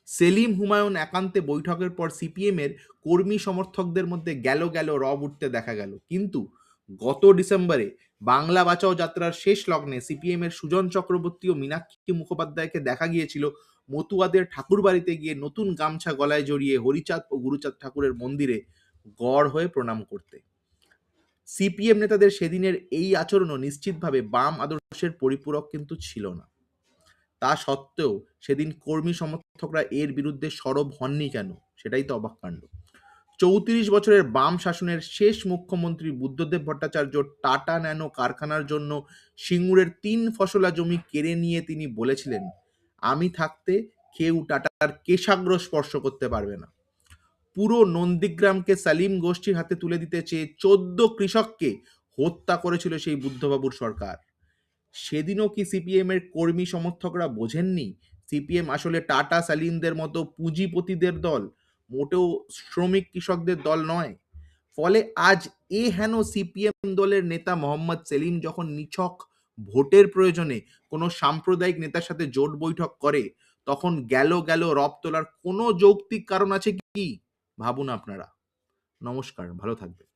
সেলিম হুমায়ুন একান্তে বৈঠকের পর সিপিএম এর কর্মী সমর্থকদের মধ্যে গেল গেল রব উঠতে দেখা গেল, কিন্তু গত ডিসেম্বরে বাংলা বাঁচাও যাত্রার শেষ লগ্নে সিপিএম এর সুজন চক্রবর্তী ও মীনাক্ষী মুখোপাধ্যায়কে দেখা গিয়েছিল মতুয়াদের ঠাকুর বাড়িতে গিয়ে নতুন গামছা গলায় জড়িয়ে হরিচাঁদ ও গুরুচাঁদ ঠাকুরের মন্দিরে গড় হয়ে প্রণাম করতে। সিপিএম নেতাদের সেদিনের এই আচরণও নিশ্চিতভাবে বাম আদর্শের পরিপূরক কিন্তু ছিল না। তা সত্ত্বেও সেদিন কর্মী সমর্থকরা এর বিরুদ্ধে সরব হননি কেন, সেটাই তো অবাক কাণ্ড। ৩৪ বছরের বাম শাসনের শেষ মুখ্যমন্ত্রী বুদ্ধদেব ভট্টাচার্য টাটা ন্যানো কারখানার জন্য সিঙ্গুরের ৩ ফসলা জমি কেড়ে নিয়ে তিনি বলেছিলেন, আমি থাকতে কেউ টাটার কেশাগ্র স্পর্শ করতে পারবে না। পুরো নন্দীগ্রামকে সালিম গোষ্ঠীর হাতে তুলে দিতে চেয়ে ১৪ কৃষককে হত্যা করেছিল সেই বুদ্ধবাবুর সরকার। সেদিনও কি সিপিএম এর কর্মী সমর্থকরা বোঝেননি সিপিএম আসলে টাটা সালিমদের মতো পুঁজিপতিদের দল, মোটেও শ্রমিক কৃষকদের দল নয়? ফলে আজ হেন সিপিএম দলের নেতা মোহাম্মদ সেলিম যখন নিছক ভোটের প্রয়োজনে কোনো সাম্প্রদায়িক নেতার সাথে জোট বৈঠক করে, তখন গেল গেল রব তোলার কোনো যৌক্তিক কারণ আছে কি? ভাবুন আপনারা। নমস্কার, ভালো থাকবেন।